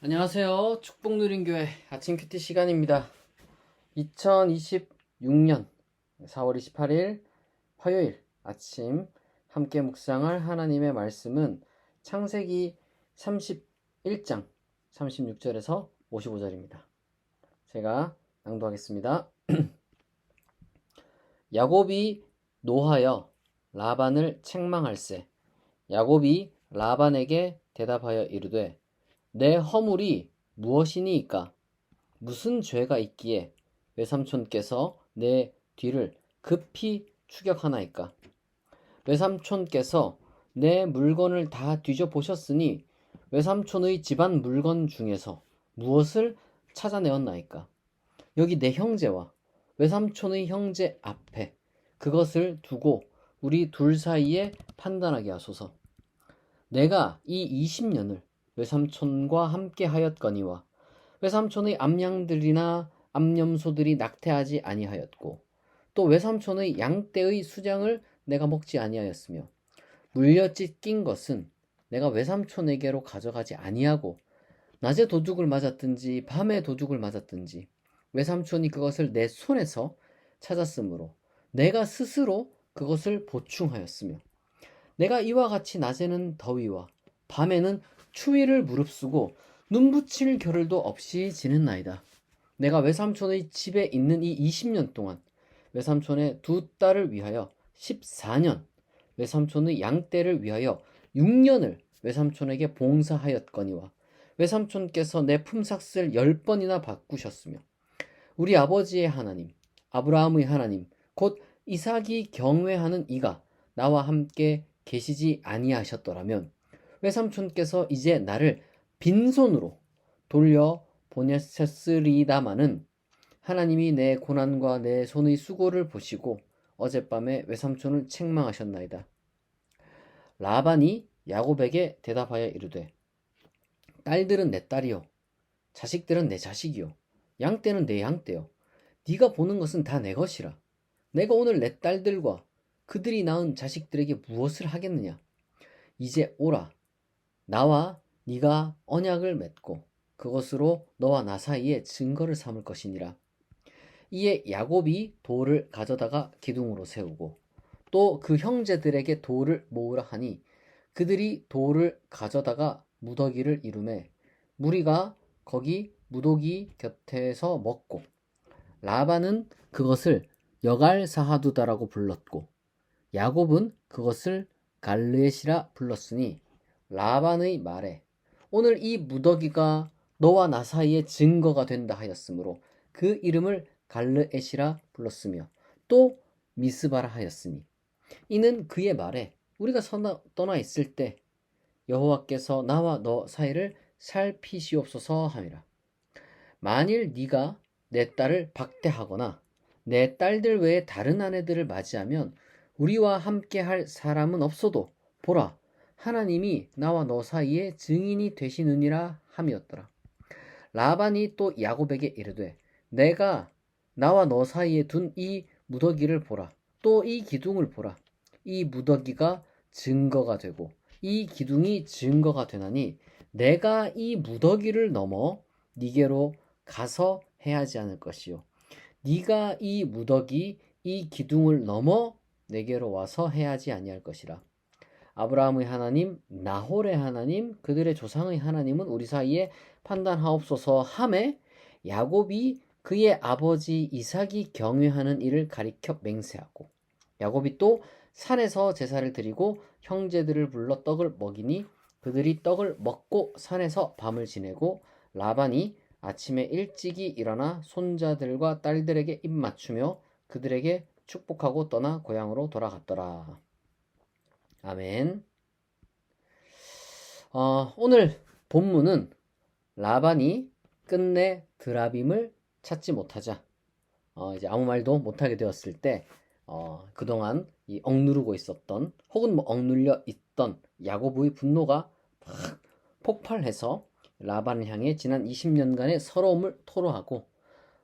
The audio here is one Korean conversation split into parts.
안녕하세요. 축복누린교회 아침 큐티 시간입니다. 2026년 4월 28일 화요일 아침 함께 묵상할 하나님의 말씀은 창세기 31장 36절에서 55절입니다. 제가 낭독하겠습니다. 야곱이 노하여 라반을 책망할세. 야곱이 라반에게 대답하여 이르되 내 허물이 무엇이니이까? 무슨 죄가 있기에 외삼촌께서 내 뒤를 급히 추격하나이까? 외삼촌께서 내 물건을 다 뒤져보셨으니 외삼촌의 집안 물건 중에서 무엇을 찾아내었나이까? 여기 내 형제와 외삼촌의 형제 앞에 그것을 두고 우리 둘 사이에 판단하게 하소서. 내가 이 20년을 외삼촌과 함께 하였거니와 외삼촌의 암양들이나 암염소들이 낙태하지 아니하였고 또 외삼촌의 양떼의 수장을 내가 먹지 아니하였으며 물엿짓 낀 것은 내가 외삼촌에게로 가져가지 아니하고 낮에 도둑을 맞았든지 밤에 도둑을 맞았든지 외삼촌이 그것을 내 손에서 찾았으므로 내가 스스로 그것을 보충하였으며 내가 이와 같이 낮에는 더위와 밤에는 추위를 무릅쓰고 눈붙일 겨를도 없이 지냈나이다. 내가 외삼촌의 집에 있는 이 20년 동안 외삼촌의 두 딸을 위하여 14년, 외삼촌의 양떼를 위하여 6년을 외삼촌에게 봉사하였거니와 외삼촌께서 내 품삯을 10번이나 바꾸셨으며 우리 아버지의 하나님, 아브라함의 하나님, 곧 이삭이 경외하는 이가 나와 함께 계시지 아니하셨더라면 외삼촌께서 이제 나를 빈손으로 돌려 보냈으리다마는 하나님이 내 고난과 내 손의 수고를 보시고 어젯밤에 외삼촌을 책망하셨나이다. 라반이 야곱에게 대답하여 이르되 딸들은 내 딸이요 자식들은 내 자식이요 양떼는 내 양떼요 네가 보는 것은 다 내 것이라. 내가 오늘 내 딸들과 그들이 낳은 자식들에게 무엇을 하겠느냐? 이제 오라. 나와 네가 언약을 맺고 그것으로 너와 나 사이에 증거를 삼을 것이니라. 이에 야곱이 돌을 가져다가 기둥으로 세우고 또 그 형제들에게 돌을 모으라 하니 그들이 돌을 가져다가 무더기를 이루매 무리가 거기 무더기 곁에서 먹고 라반은 그것을 여갈사하두다라고 불렀고 야곱은 그것을 갈르엣이라 불렀으니 라반의 말에 오늘 이 무더기가 너와 나 사이에 증거가 된다 하였으므로 그 이름을 갈르엣이라 불렀으며 또 미스바라 하였으니 이는 그의 말에 우리가 떠나 있을 때 여호와께서 나와 너 사이를 살피시옵소서 함이라. 만일 네가 내 딸을 박대하거나 내 딸들 외에 다른 아내들을 맞이하면 우리와 함께 할 사람은 없어도 보라 하나님이 나와 너 사이에 증인이 되시느니라 함이었더라. 라반이 또 야곱에게 이르되 내가 나와 너 사이에 둔 이 무더기를 보라. 또 이 기둥을 보라. 이 무더기가 증거가 되고 이 기둥이 증거가 되나니 내가 이 무더기를 넘어 니게로 가서 해하지 않을 것이요 네가 이 무더기 이 기둥을 넘어 내게로 와서 해하지 아니할 것이라. 아브라함의 하나님, 나홀의 하나님, 그들의 조상의 하나님은 우리 사이에 판단하옵소서 하매 야곱이 그의 아버지 이삭이 경외하는 일을 가리켜 맹세하고 야곱이 또 산에서 제사를 드리고 형제들을 불러 떡을 먹이니 그들이 떡을 먹고 산에서 밤을 지내고 라반이 아침에 일찍이 일어나 손자들과 딸들에게 입 맞추며 그들에게 축복하고 떠나 고향으로 돌아갔더라. 아멘. 오늘 본문은 라반이 끝내 드라빔을 찾지 못하자 이제 아무 말도 못하게 되었을 때 그동안 이 억누르고 있었던 혹은 뭐 억눌려 있던 야곱의 분노가 막 폭발해서 라반을 향해 지난 20년간의 서러움을 토로하고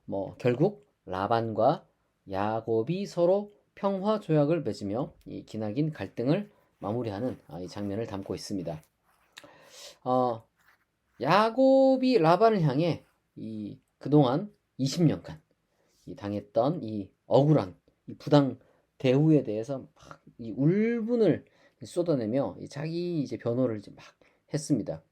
뭐 결국 라반과 야곱이 서로 평화 조약을 맺으며 이 기나긴 갈등을 마무리하는 이 장면을 담고 있습니다. 야곱이 라반을 향해 이 그동안 20년간 이 당했던 이 억울한 이 부당 대우에 대해서 막 이 울분을 쏟아내며 자기 이제 변호를 이제 막 했습니다.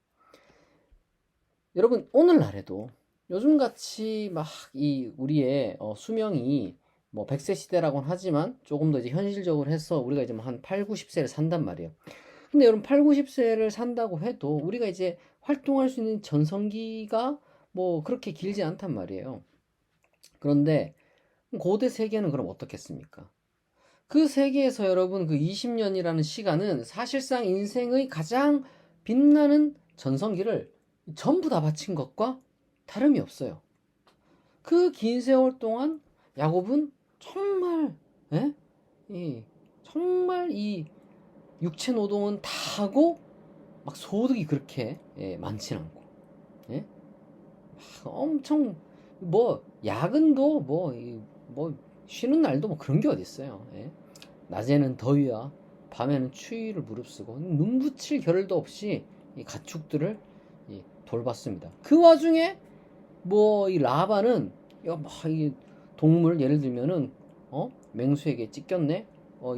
여러분 오늘날에도 요즘같이 막 이 우리의 수명이 뭐 100세 시대라고는 하지만 조금 더 이제 현실적으로 해서 우리가 이제 뭐한 8, 90세를 산단 말이에요. 근데 여러분 8, 90세를 산다고 해도 우리가 이제 활동할 수 있는 전성기가 뭐 그렇게 길지 않단 말이에요. 그런데 고대 세계는 그럼 어떻겠습니까? 그 세계에서 여러분 그 20년이라는 시간은 사실상 인생의 가장 빛나는 전성기를 전부 다 바친 것과 다름이 없어요. 그 긴 세월 동안 야곱은 정말 정말 이 육체 노동은 다 하고 막 소득이 그렇게 많진 않고 예? 엄청 뭐 야근도 뭐 쉬는 날도 뭐 그런 게 어디 있어요. 예? 낮에는 더위와 밤에는 추위를 무릅쓰고 눈붙일 겨를도 없이 이 가축들을 돌봤습니다. 그 와중에 뭐 이 라반은 이 동물 예를 들면은 맹수에게 찢겼네.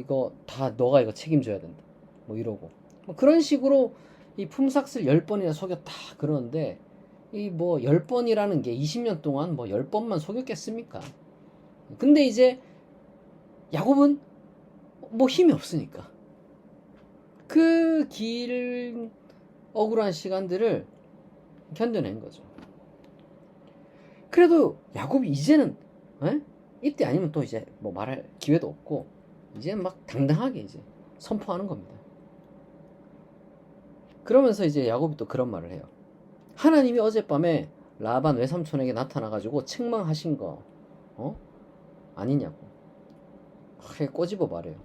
이거 다 너가 이거 책임져야 된다. 뭐 이러고 뭐 그런 식으로 이 품삯을 10번이나 속였다 그러는데 이 뭐 10번이라는 게 20년 동안 뭐 10번만 속였겠습니까? 근데 이제 야곱은 뭐 힘이 없으니까 그 길 억울한 시간들을 견뎌낸 거죠. 그래도 야곱이 이제는 이때 아니면 또 이제 뭐 말할 기회도 없고 이제 막 당당하게 이제 선포하는 겁니다. 그러면서 이제 야곱이 또 그런 말을 해요. 하나님이 어젯밤에 라반 외삼촌에게 나타나가지고 책망하신 거 아니냐고 꼬집어 말해요.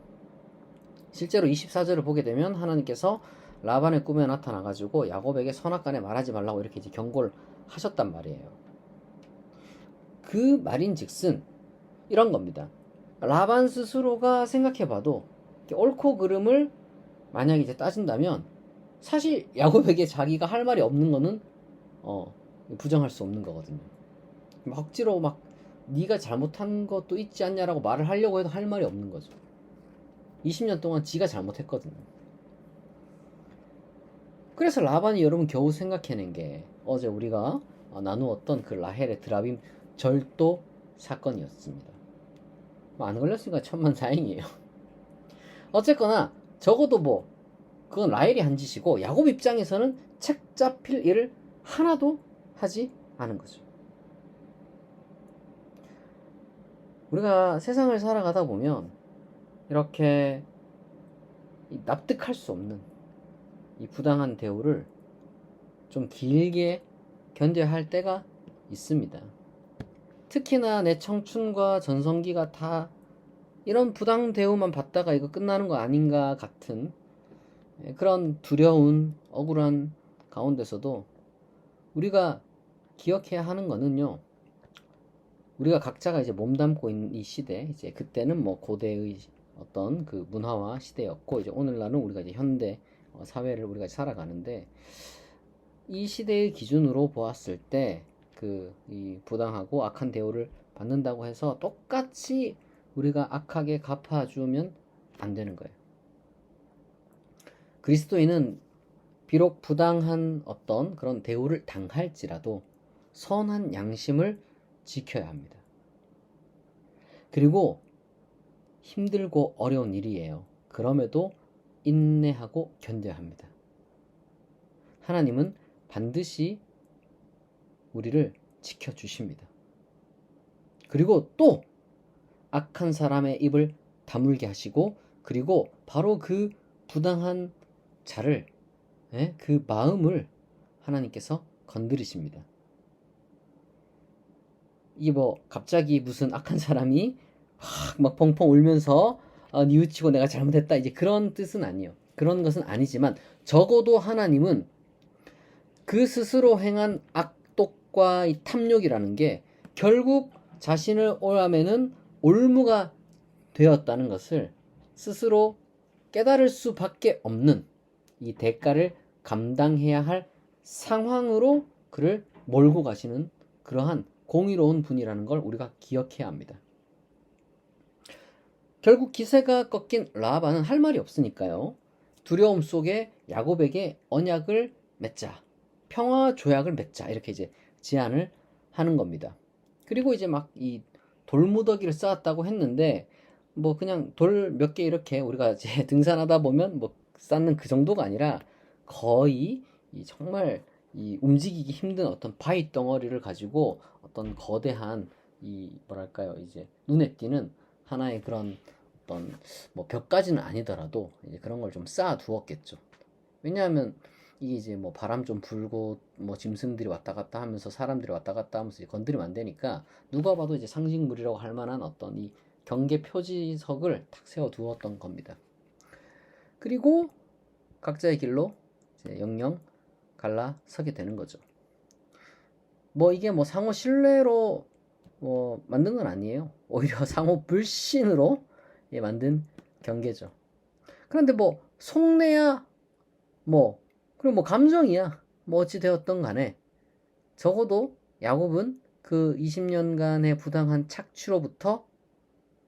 실제로 24절을 보게 되면 하나님께서 라반의 꿈에 나타나가지고 야곱에게 선악간에 말하지 말라고 이렇게 이제 경고를 하셨단 말이에요. 그 말인즉슨 이런 겁니다. 라반 스스로가 생각해봐도 옳고 그름을 만약에 이제 따진다면 사실 야곱에게 자기가 할 말이 없는 거는 부정할 수 없는 거거든요. 억지로 막 네가 잘못한 것도 있지 않냐라고 말을 하려고 해도 할 말이 없는 거죠. 20년 동안 지가 잘못했거든요. 그래서 라반이 여러분 겨우 생각해낸 게 어제 우리가 나누었던 그 라헬의 드라빔 절도 사건이었습니다. 안 걸렸으니까 천만다행이에요. 어쨌거나 적어도 뭐 그건 라헬이 한 짓이고 야곱 입장에서는 책 잡힐 일을 하나도 하지 않은 거죠. 우리가 세상을 살아가다 보면 이렇게 납득할 수 없는 이 부당한 대우를 좀 길게 견뎌야 할 때가 있습니다. 특히나 내 청춘과 전성기가 다 이런 부당 대우만 받다가 이거 끝나는 거 아닌가 같은 그런 두려운 억울한 가운데서도 우리가 기억해야 하는 거는요. 우리가 각자가 이제 몸담고 있는 이 시대, 이제 그때는 뭐 고대의 어떤 그 문화와 시대였고 이제 오늘날은 우리가 이제 현대 사회를 우리가 살아가는데 이 시대의 기준으로 보았을 때 그 이 부당하고 악한 대우를 받는다고 해서 똑같이 우리가 악하게 갚아주면 안 되는 거예요. 그리스도인은 비록 부당한 어떤 그런 대우를 당할지라도 선한 양심을 지켜야 합니다. 그리고 힘들고 어려운 일이에요. 그럼에도 인내하고 견뎌야 합니다. 하나님은 반드시 우리를 지켜주십니다. 그리고 또 악한 사람의 입을 다물게 하시고 그리고 바로 그 부당한 자를 그 마음을 하나님께서 건드리십니다. 이게 뭐 갑자기 무슨 악한 사람이 막 펑펑 울면서 뉘우치고 내가 잘못했다 이제 그런 뜻은 아니에요. 그런 것은 아니지만 적어도 하나님은 그 스스로 행한 악독과 이 탐욕이라는 게 결국 자신을 오라매는 올무가 되었다는 것을 스스로 깨달을 수밖에 없는 이 대가를 감당해야 할 상황으로 그를 몰고 가시는 그러한 공의로운 분이라는 걸 우리가 기억해야 합니다. 결국 기세가 꺾인 라반은 할 말이 없으니까요. 두려움 속에 야곱에게 언약을 맺자, 평화 조약을 맺자 이렇게 이제 제안을 하는 겁니다. 그리고 이제 막 이 돌무더기를 쌓았다고 했는데 뭐 그냥 돌 몇 개 이렇게 우리가 이제 등산하다 보면 뭐 쌓는 그 정도가 아니라 거의 이 정말 이 움직이기 힘든 어떤 바위 덩어리를 가지고 어떤 거대한 이 뭐랄까요 이제 눈에 띄는 하나의 그런 어떤 뭐 벽까지는 아니더라도 이제 그런 걸 좀 쌓아 두었겠죠. 왜냐하면 이게 이제 뭐 바람 좀 불고 뭐 짐승들이 왔다 갔다 하면서 사람들이 왔다 갔다 하면서 건드리면 안 되니까 누가 봐도 이제 상징물이라고 할 만한 어떤 이 경계 표지석을 탁 세워 두었던 겁니다. 그리고 각자의 길로 이제 영영 갈라 서게 되는 거죠. 뭐 이게 뭐 상호 신뢰로 뭐 만든 건 아니에요. 오히려 상호 불신으로 만든 경계죠. 그런데 뭐 속내야 뭐 그리고 뭐 감정이야 뭐 어찌 되었던 간에 적어도 야곱은 그 20년간의 부당한 착취로부터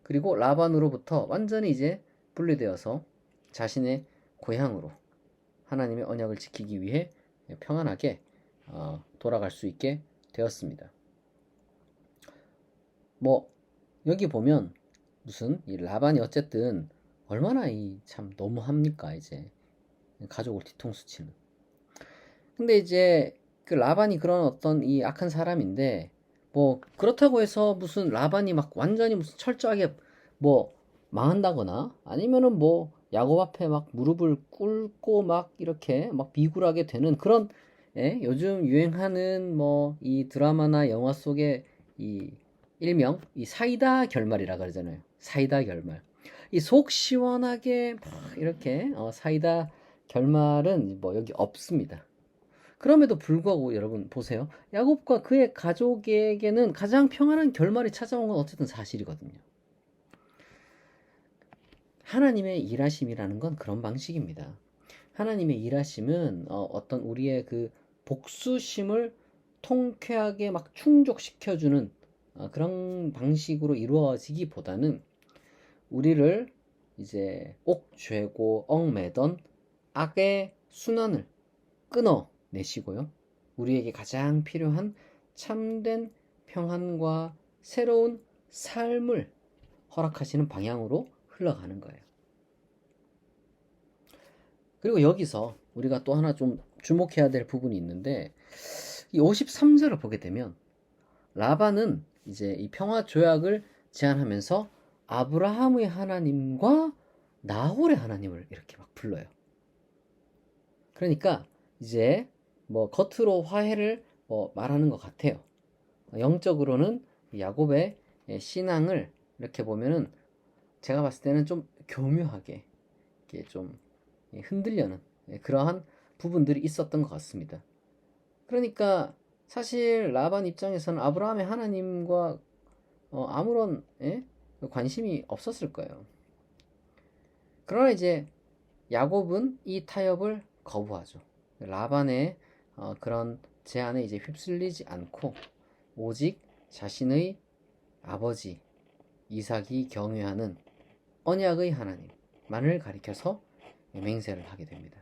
그리고 라반으로부터 완전히 이제 분리되어서 자신의 고향으로 하나님의 언약을 지키기 위해 평안하게 돌아갈 수 있게 되었습니다. 뭐 여기 보면 무슨 이 라반이 어쨌든 얼마나 이 참 너무합니까 이제 가족을 뒤통수 치는. 근데 이제 그 라반이 그런 어떤 이 악한 사람인데 뭐 그렇다고 해서 무슨 라반이 막 완전히 무슨 철저하게 뭐 망한다거나 아니면은 뭐 야곱 앞에 막 무릎을 꿇고 막 이렇게 막 비굴하게 되는 그런 요즘 유행하는 뭐 이 드라마나 영화 속의 이 일명 이 사이다 결말이라 그러잖아요. 사이다 결말. 이 속 시원하게 막 이렇게 사이다 결말은 뭐 여기 없습니다. 그럼에도 불구하고 여러분 보세요. 야곱과 그의 가족에게는 가장 평안한 결말이 찾아온 건 어쨌든 사실이거든요. 하나님의 일하심이라는 건 그런 방식입니다. 하나님의 일하심은 어떤 우리의 그 복수심을 통쾌하게 막 충족시켜주는 그런 방식으로 이루어지기보다는 우리를 이제 옥죄고 얽매던 악의 순환을 끊어내시고요. 우리에게 가장 필요한 참된 평안과 새로운 삶을 허락하시는 방향으로 흘러가는 거예요. 그리고 여기서 우리가 또 하나 좀 주목해야 될 부분이 있는데 이 53절을 보게 되면 라반은 이제 이 평화 조약을 제안하면서 아브라함의 하나님과 나홀의 하나님을 이렇게 막 불러요. 그러니까 이제 뭐 겉으로 화해를 말하는 것 같아요. 영적으로는 야곱의 신앙을 이렇게 보면은 제가 봤을 때는 좀 교묘하게 이렇게 좀 흔들려는 그러한 부분들이 있었던 것 같습니다. 그러니까 사실 라반 입장에서는 아브라함의 하나님과 아무런 관심이 없었을 거예요. 그러나 이제 야곱은 이 타협을 거부하죠. 라반의 그런 제안에 이제 휩쓸리지 않고 오직 자신의 아버지 이삭이 경외하는 언약의 하나님만을 가리켜서 맹세를 하게 됩니다.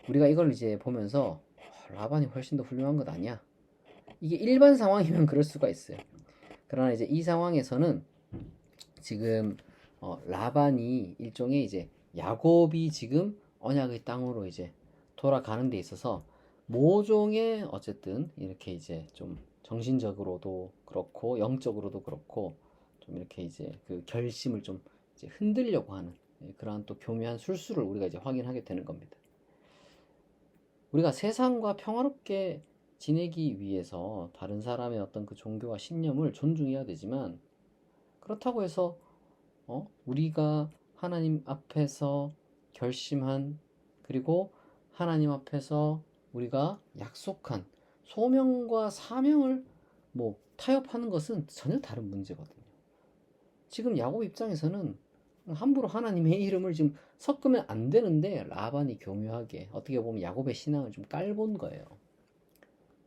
우리가 이걸 이제 보면서 라반이 훨씬 더 훌륭한 것 아니야? 이게 일반 상황이면 그럴 수가 있어요. 그러나 이제 이 상황에서는 지금 라반이 일종의 이제 야곱이 지금 언약의 땅으로 이제 돌아가는 데 있어서 모종의 어쨌든 이렇게 이제 좀 정신적으로도 그렇고 영적으로도 그렇고 좀 이렇게 이제 그 결심을 좀 이제 흔들려고 하는 그러한 또 교묘한 술수를 우리가 이제 확인하게 되는 겁니다. 우리가 세상과 평화롭게 지내기 위해서 다른 사람의 어떤 그 종교와 신념을 존중해야 되지만 그렇다고 해서 우리가 하나님 앞에서 결심한 그리고 하나님 앞에서 우리가 약속한 소명과 사명을 뭐 타협하는 것은 전혀 다른 문제거든요. 지금 야곱 입장에서는 함부로 하나님의 이름을 지금 섞으면 안 되는데 라반이 교묘하게 어떻게 보면 야곱의 신앙을 좀 깔본 거예요.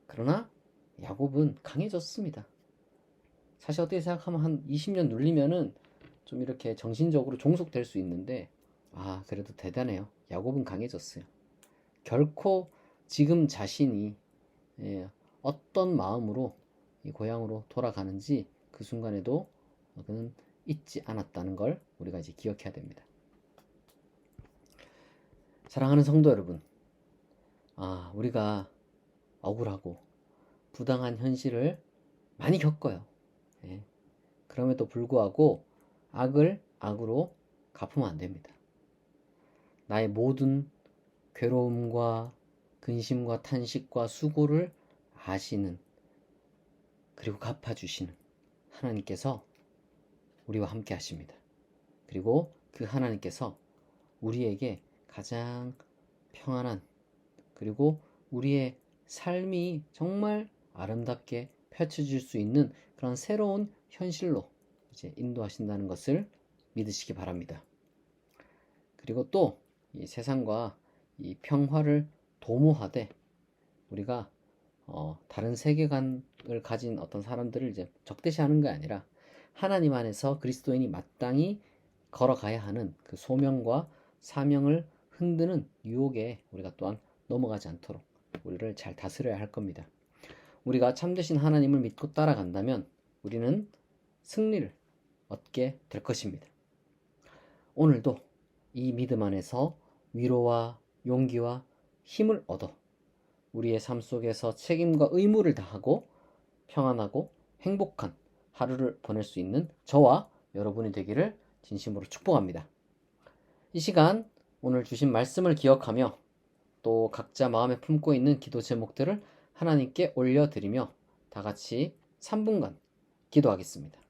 그러나 야곱은 강해졌습니다. 사실 어떻게 생각하면 한 20년 눌리면은 좀 이렇게 정신적으로 종속될 수 있는데 그래도 대단해요. 야곱은 강해졌어요. 결코 지금 자신이 어떤 마음으로 이 고향으로 돌아가는지 그 순간에도 그는 잊지 않았다는 걸 우리가 이제 기억해야 됩니다. 사랑하는 성도 여러분, 우리가 억울하고 부당한 현실을 많이 겪어요. 그럼에도 불구하고 악을 악으로 갚으면 안 됩니다. 나의 모든 괴로움과 근심과 탄식과 수고를 아시는, 그리고 갚아주시는 하나님께서 우리와 함께 하십니다. 그리고 그 하나님께서 우리에게 가장 평안한, 그리고 우리의 삶이 정말 아름답게 펼쳐질 수 있는 그런 새로운 현실로 이제 인도하신다는 것을 믿으시기 바랍니다. 그리고 또 이 세상과 이 평화를 도모하되 우리가 다른 세계관을 가진 어떤 사람들을 이제 적대시하는 게 아니라 하나님 안에서 그리스도인이 마땅히 걸어가야 하는 그 소명과 사명을 흔드는 유혹에 우리가 또한 넘어가지 않도록 우리를 잘 다스려야 할 겁니다. 우리가 참되신 하나님을 믿고 따라간다면 우리는 승리를 얻게 될 것입니다. 오늘도 이 믿음 안에서 위로와 용기와 힘을 얻어 우리의 삶 속에서 책임과 의무를 다하고 평안하고 행복한 하루를 보낼 수 있는 저와 여러분이 되기를 진심으로 축복합니다. 이 시간 오늘 주신 말씀을 기억하며 또 각자 마음에 품고 있는 기도 제목들을 하나님께 올려드리며 다 같이 3분간 기도하겠습니다.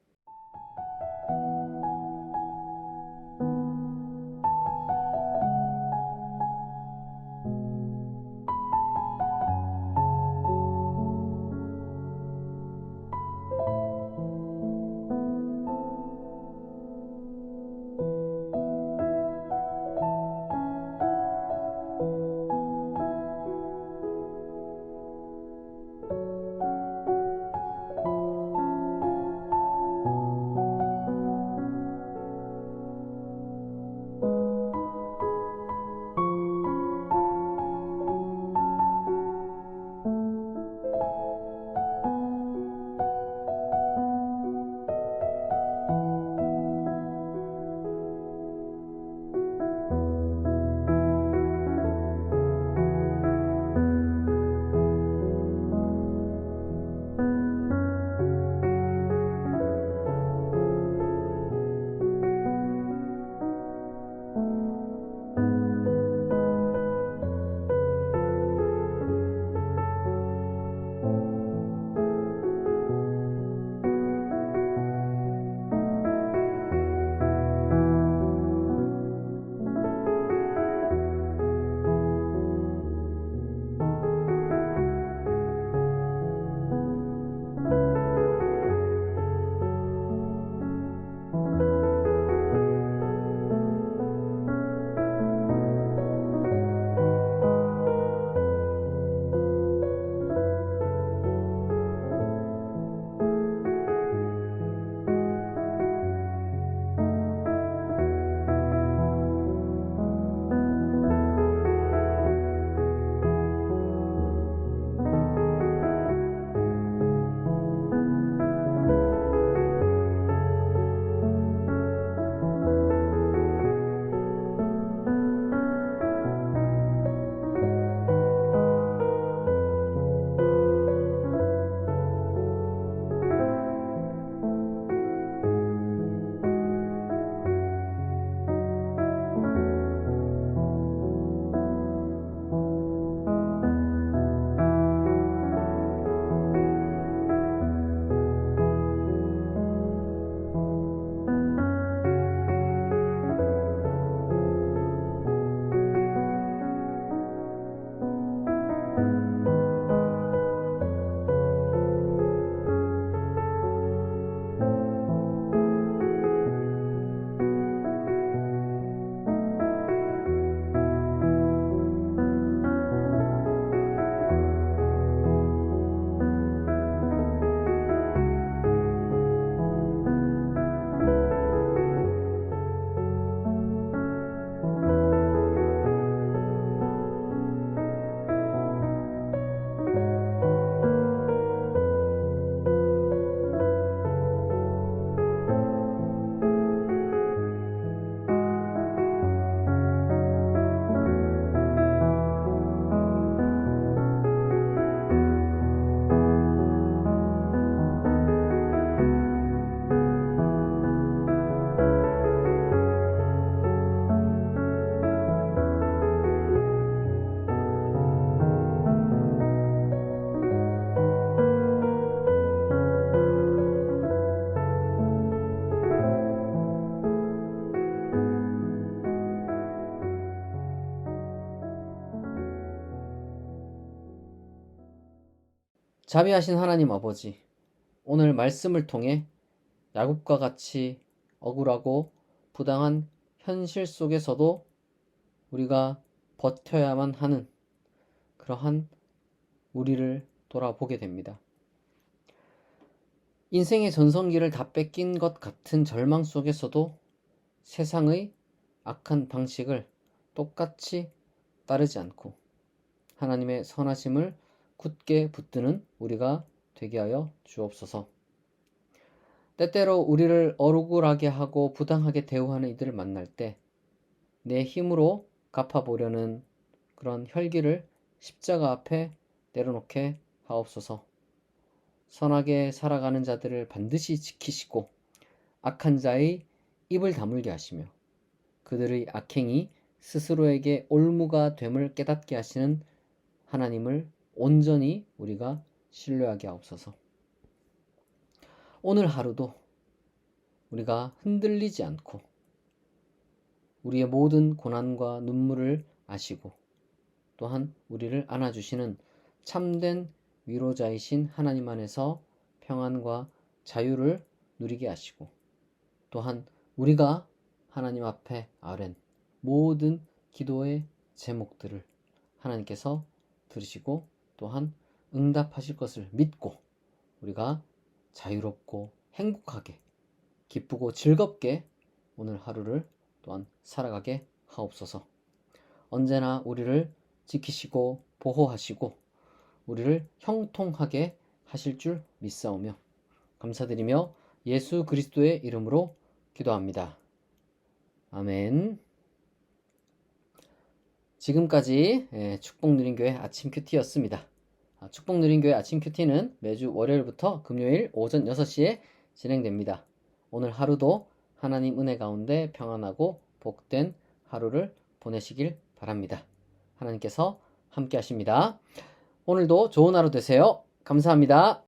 자비하신 하나님 아버지, 오늘 말씀을 통해 야곱과 같이 억울하고 부당한 현실 속에서도 우리가 버텨야만 하는 그러한 우리를 돌아보게 됩니다. 인생의 전성기를 다 뺏긴 것 같은 절망 속에서도 세상의 악한 방식을 똑같이 따르지 않고 하나님의 선하심을 굳게 붙드는 우리가 되게 하여 주옵소서. 때때로 우리를 억울하게 하고 부당하게 대우하는 이들을 만날 때 내 힘으로 갚아보려는 그런 혈기를 십자가 앞에 내려놓게 하옵소서. 선하게 살아가는 자들을 반드시 지키시고 악한 자의 입을 다물게 하시며 그들의 악행이 스스로에게 올무가 됨을 깨닫게 하시는 하나님을 온전히 우리가 신뢰하게 하옵소서. 오늘 하루도 우리가 흔들리지 않고 우리의 모든 고난과 눈물을 아시고 또한 우리를 안아주시는 참된 위로자이신 하나님 안에서 평안과 자유를 누리게 하시고 또한 우리가 하나님 앞에 아랜 모든 기도의 제목들을 하나님께서 들으시고 또한 응답하실 것을 믿고 우리가 자유롭고 행복하게 기쁘고 즐겁게 오늘 하루를 또한 살아가게 하옵소서. 언제나 우리를 지키시고 보호하시고 우리를 형통하게 하실 줄 믿사오며 감사드리며 예수 그리스도의 이름으로 기도합니다. 아멘. 지금까지 축복누린교회 아침 큐티였습니다. 축복누린교회 아침 큐티는 매주 월요일부터 금요일 오전 6시에 진행됩니다. 오늘 하루도 하나님 은혜 가운데 평안하고 복된 하루를 보내시길 바랍니다. 하나님께서 함께 하십니다. 오늘도 좋은 하루 되세요. 감사합니다.